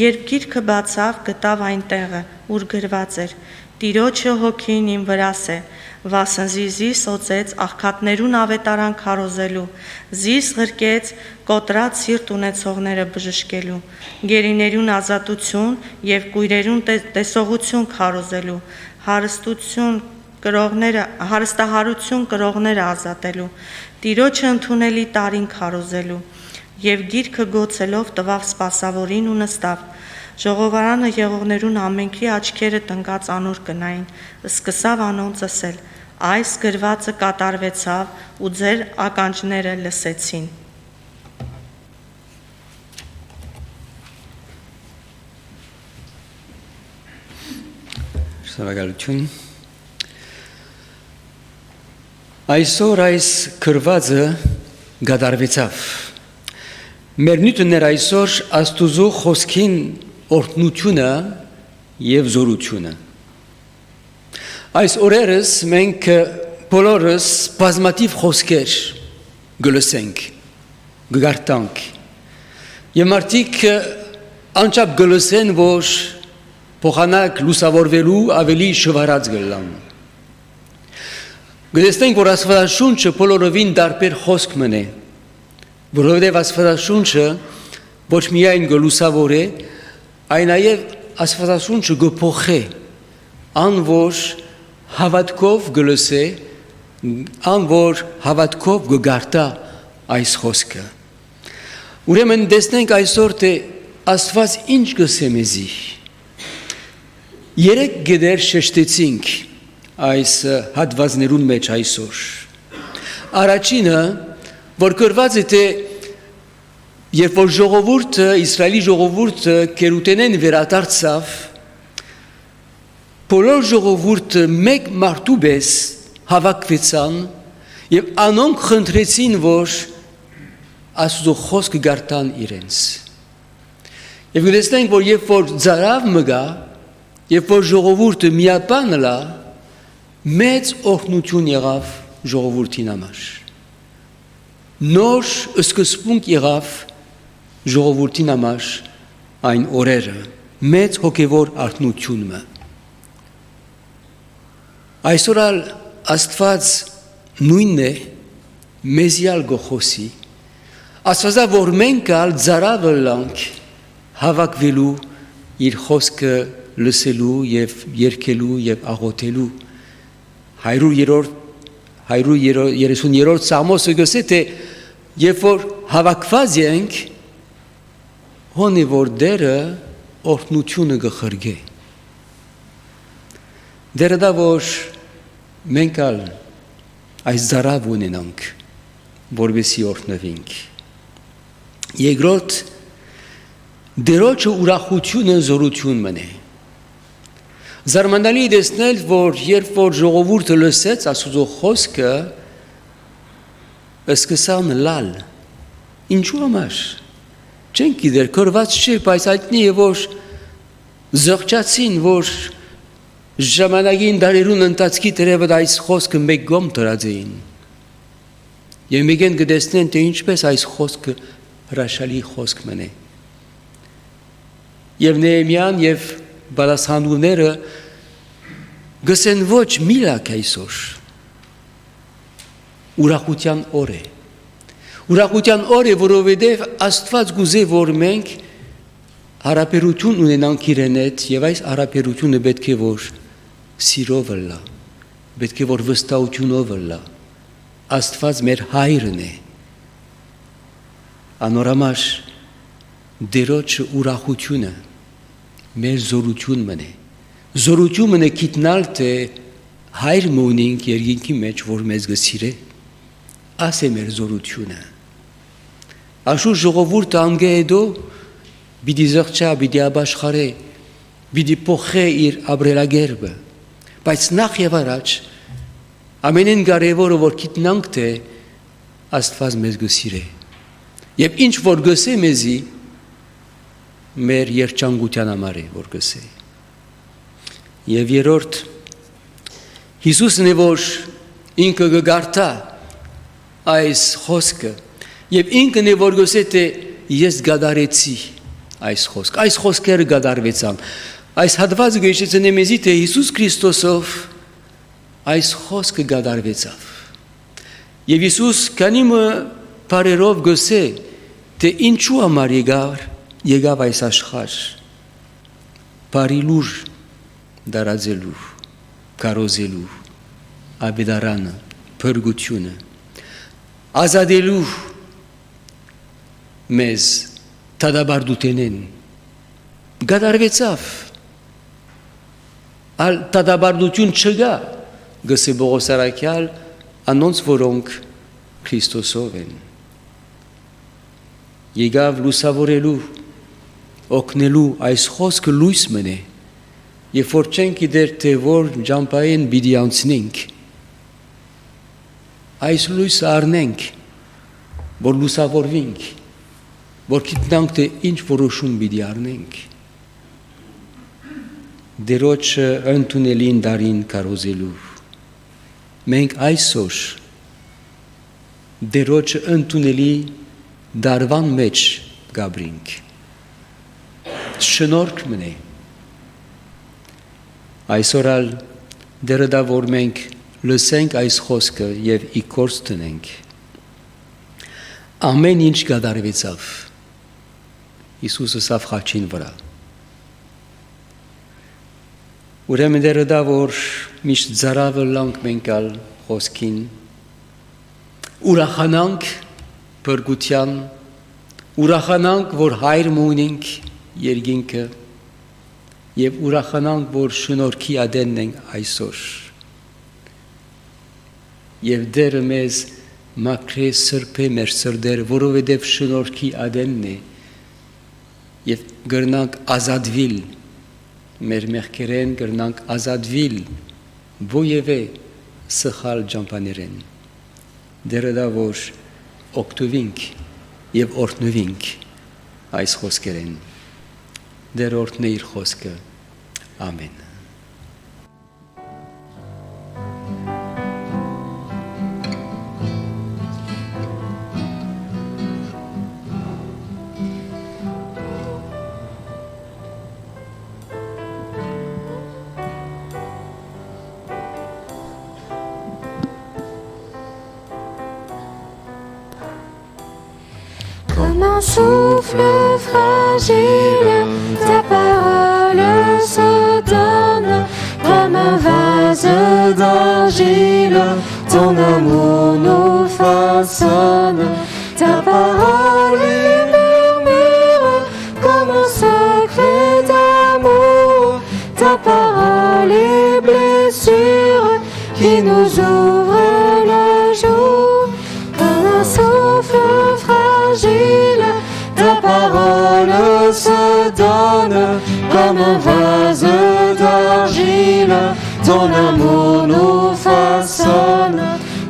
երբ գիրքը բացավ, գտավ այն տեղը, ուր գրված էր. Տիրոջը հոգին իմ վրաս է, վասնզի զիս օծեց աղքատներուն ավետարան քարոզելու, զիս ղրկեց կոտրած սիրտ ունեցողները բժշկելու, գերիներուն ազատություն եւ կույրերուն տեսողություն քարոզելու, հարստահարություն կրողները ազատելու, Տիրոջը ընդունելի տարին քարոզելու, եւ գիրքը գոցելով տվավ սպասավորին ու նստավ։ Ժողովարանը եղողներուն ամենքի աչքերը տնկած անոր կնային, սկսավ անոնց ասել. այս գրվածը կատարվեցավ ու ձեր ականջները լսեցին։ Շնորհակալություն։ Այսօր այս գրվածը կատարվեցավ։ Մեր նյութն էր այսօր Աստուծո խոսքին օրհնությունը եւ զորությունը։ Այս օրերս մենք բոլորս բազմաթիվ խոսքեր գլսենք, գարտանք։ Եվ մարդիկ անչափ գլսեն, որ փոխանակ լուսավորվելու ավելի շվարած գլան։ Գտեսնենք, որ Աստվածաշունչը բոլորովին տարբեր խոսք մնե, որովհետև Աստվածաշունչը ոչ միայն գլուսավոր է, այն նաև Աստվածաշունչը գփոխե, ան որ հավատքով գլսե, ան որ հավատքով գարտա այս խոսքը։ Ուրեմն տեսնենք այսօր թե Աստված ինչ գսե մեզի։ Երեք գդեր շեշտեցինք այս հատվածներուն մեջ այսօր։ Առաջինը, որ գրված է թե երբ որ ժողովուրդը, Իսրայելի ժողովուրդը կերուտենեն վերադարձավ, բոլոր ժողովուրդը մեկ մարդու պես հավաքվեցան եւ անոնք խնդրեցին, որ Աստծո խոսքը գարտան իրենց։ Եվ գտեսնենք, որ երբ որ ծարավ մգա, երբ որ ժողովուրդը միապան լա, մեծ օրհնություն եղավ ժողովրդին համար։ Նոր սկզբունք եղավ ժողովրդին համար այն օրերը, մեծ հոգևոր արթնությունը։ Այսօր Աստված նույնն է մեզյալ գոխոսի, Աստվածա որ մենք ծարավը լանք հավաքվելու իր խոսքը լսելու եւ երգելու եւ աղոթելու 130-րդ Սամոսը գսե թե երբ որ հավաքված ենք հոնի որ դերը օրհնությունը գխրգե դերը դա որ մենք այս ծարավ ունենանք որովհետեւ օրհնվենք երկրորդ դերոջը ուրախությունը զորություն մնե Զարմանալի է տեսնել, որ երբ որ ժողովուրդը լսեց Աստծո խոսքը, սկսան լալ։ Ինչու համար։ Չեն գիտեր, կրված չէ, բայց այդնի է, որ զղջացին, որ ժամանակին դարերուն ընթացքի տերևդ այս խոսքը մեկ գոմ տրած էին։ Եվ մեկ են գտեսնեն, թե ինչպես այս խոսքը հրաշալի խոսք մնե։ Եվ Նեեմյան և բալասանդուները գսեն ոչ միլակ այսօր, ուրախության օր է։ Ուրախության օր է, որովհետև Աստված գուզե, որ մենք հարաբերություն ունենանք իրեն հետ և այս հարաբերությունը պետք է որ սիրով լա, պետք է որ վստահությունով լա։ Աստված մեր հայրն է։ Անորամար դերոջը ուրախությունը մեր զորություն մնե։ Զորություն մնե գիտնալ, թե հայր մունինք երկինքի մեջ, որ մեզ գսիրե, աս է մեր զորությունը։ Աշուր ժողովուրդը անգե էդո, բիդի զղջա, բիդի աբաշխարե, բիդի փոխե իր ապրելագերբը, բայց նախ եւ առաջ ամենին կարևորը որ գիտնանք, թե Աստված մեզ գսիրե։ Եվ ինչ որ գսե մեզի, մեր երջանկության համար է, որ գսե։ Եվ երրորդ, Հիսուսն է, որ ինքը գգարտա այս խոսքը, և ինքն է, որ գսե, թե ես գադարեցի այս խոսք, այս խոսքերը գադարվեցան։ Այս հատվածը գիշեցնե մեզի, թե Հիսուս Քրիստոսով այս խոսքը գադարվեցավ։ Եվ Հիսուս քանիմը բարերով գսե, թե ինչու համար եկավ այս աշխարհ, բարի լուր դարաձելու, կարոզելու, աբեդարանը, փրկությունը, ազատելու մեզ տադաբարդութենեն, գադարվեցավ, ալ տադաբարդություն չգա, գսե Պողոս առաքյալ, անոնց որոնք Քրիստոսով են։ Եկավ լուսավորելու, օգնելու այս խոսքը լույս մնե, երբ որ չենք գիտեր, թե որ ճամփային պիտի անցնենք, այս լույսը առնենք, որ լուսավորվենք, որ գիտնանք, թե ինչ որոշում պիտի առնենք, դերոջը ընդունելին դարին կարոզելու։ Մենք այսօր դերոջը ընդունելի դարվան մեջ գաբրինք։ Շնորհք մնե։ Այսօր դերը դա որ մենք լսենք այս խոսքը եւ իքորց տնենք։ Ամեն ինչ գադարվեցավ։ Հիսուսը սավ խաչին վրա։ Ուրեմն դերը դա որ միշտ ծարավը լանք մենք խոսքին, ուրախանանք բրգության, ուրախանանք, որ հայր մունենք երկինքը և ուրախանանք, որ շնորհքի ադենն ենք այսօր եւ դերը մեզ մաքրե սրբե մեր սրդերը, որովհետև շնորհքի ադենն է եւ գրնանք ազատվիլ մեր մեղքերեն գրնանք ազատվիլ ովևէ սխալ ջամփաներեն դերը դա որ օգտվինք եւ օրհնվինք այս խոսքերեն դեր օրհնե իր խոսքը ամեն Comme un souffle fragile, ta parole se donne. Comme un vase d'argile, ton amour nous façonne. Ta parole est murmure, comme un secret d'amour. Ta parole est blessure qui nous ouvre le jour. Comme un souffle fragile, ta parole se donne. Comme un vase d'argile, ton amour nous façonne.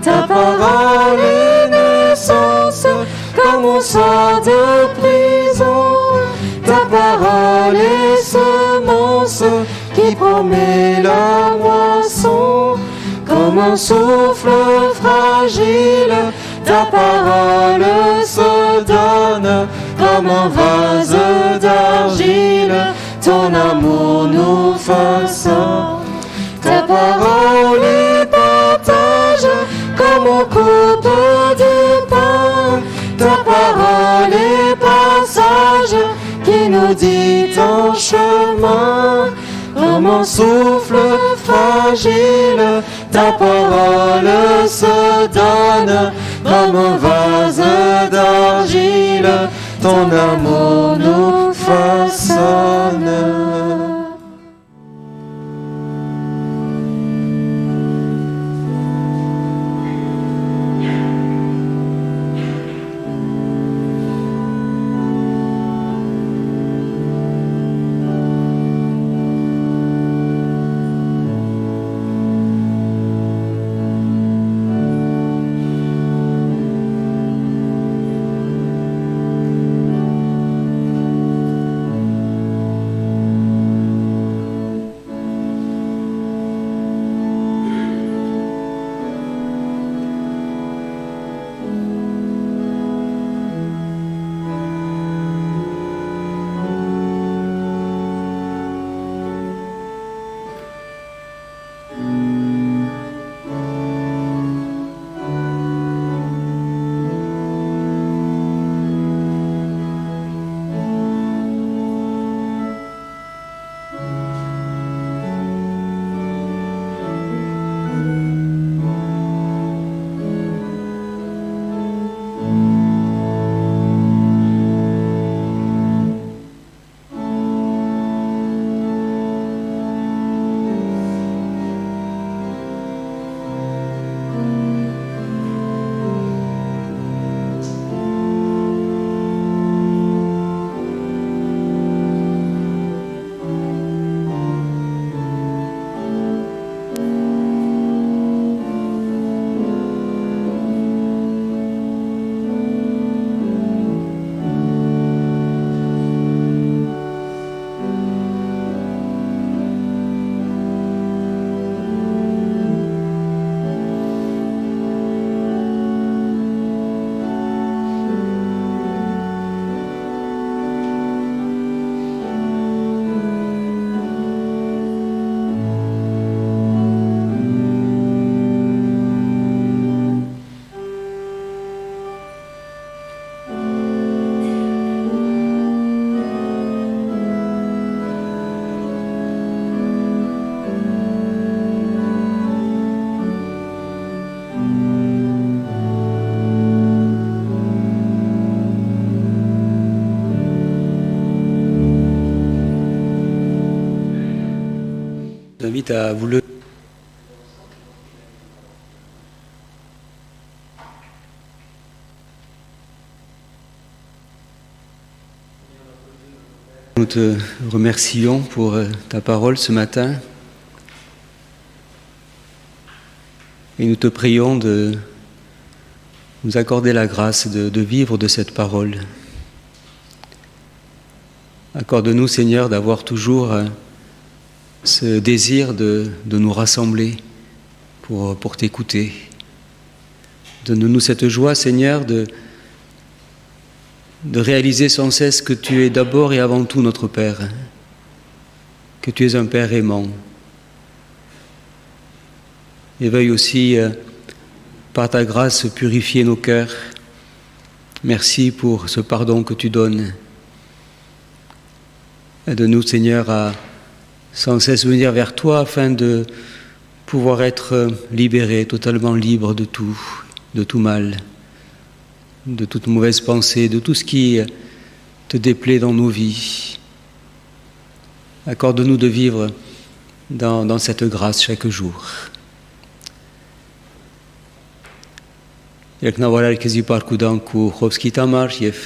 Ta parole est naissance, comme on sort de prison. Ta parole est semence qui promet la moisson. Comme un souffle fragile, ta parole se donne. Comme un vase d'argile, ton amour nous façonne. Ta parole est partage, comme on coupe du pain. Ta parole est passage, qui nous dit ton chemin. Comme un souffle fragile, ta parole se donne. Comme un vase d'argile, ton amour nous façonne. J'invite à vous lever. Nous te remercions pour ta parole ce matin et nous te prions de nous accorder la grâce de vivre de cette parole. Accorde-nous, Seigneur, d'avoir toujours ce désir de nous rassembler pour t'écouter. Donne-nous cette joie, Seigneur, de réaliser sans cesse que tu es d'abord et avant tout notre Père, que tu es un Père aimant. Et veuille aussi, par ta grâce, purifier nos cœurs. Merci pour ce pardon que tu donnes. Aide-nous, Seigneur, à sans cesse venir vers toi afin de pouvoir être libérés, totalement libres de tout mal, de toute mauvaise pensée, de tout ce qui te déplaît dans nos vies. Accorde-nous de vivre dans cette grâce chaque jour. Երբ նա վարարկեզի պարկուդան քու խոսքիտամար եւ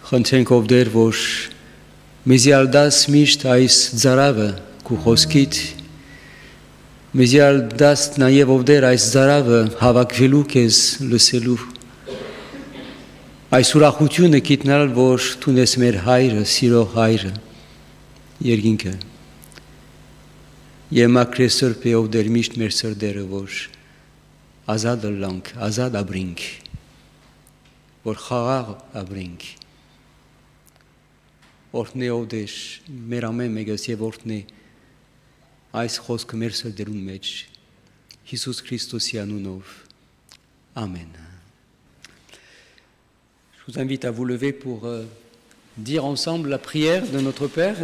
խնդրենք ով դեր որ մեզի ալդաս միշտ այս ծարավը քու խոսքիտ մեզի ալդաս նաեւ ով դեր այս ծարավը հավաքվելու քեզ լսելու այս ուրախությունը գիտնալ որ տունես մեր հայրը սիրող հայրը երկինքը եւ մակրեսրպե ով դեր միշտ մեր սրդերը որ ազատ լանք, ազատ աբրինք, որ խաղաղ աբրինք, օրհնե ովդեր, մեր ամեն մեկս և օրհնե այս խոսքը մեր սրդերուն մեջ, Հիսուս Քրիստոսի անունով, Amen. Je vous invite à vous lever pour dire ensemble la prière de notre Père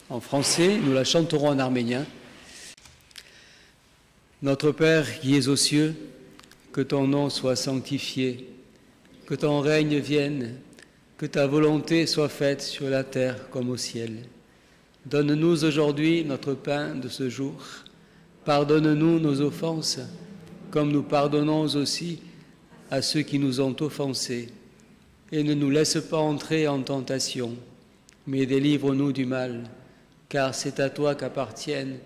en français, nous la chanterons en arménien. Notre Père qui es aux cieux, que ton nom soit sanctifié, que ton règne vienne, que ta volonté soit faite sur la terre comme au ciel. Donne-nous aujourd'hui notre pain de ce jour. Pardonne-nous nos offenses, comme nous pardonnons aussi à ceux qui nous ont offensés. Et ne nous laisse pas entrer en tentation, mais délivre-nous du mal, car c'est à toi qu'appartiennent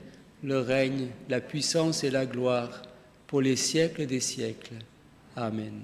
le règne, la puissance et la gloire pour les siècles des siècles. Amen.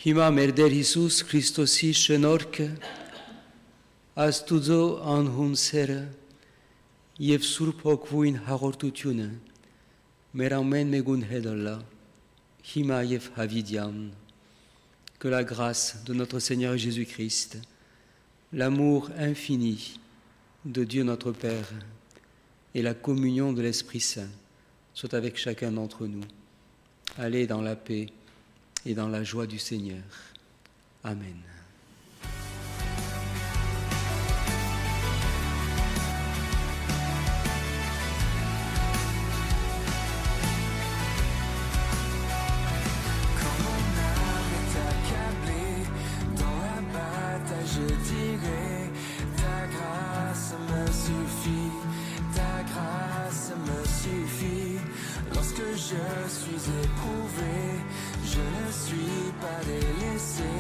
Հիմա մեր Տեր Հիսուս Քրիստոսի շնորհքը, Աստուծո անհուն սերը եւ Սուրբ Հոգվույն հաղորդությունը մեր ամեն մեկուն հետ լա, հիմա եւ հավիտյան. Que la grâce de notre Seigneur Jésus-Christ, l'amour infini de Dieu notre Père et la communion de l'Esprit Saint soit avec chacun d'entre nous. Allez dans la paix et dans la joie du Seigneur. Amen. Je dirai, ta grâce me suffit, ta grâce me suffit. Lorsque je suis éprouvé, je ne suis pas délaissé.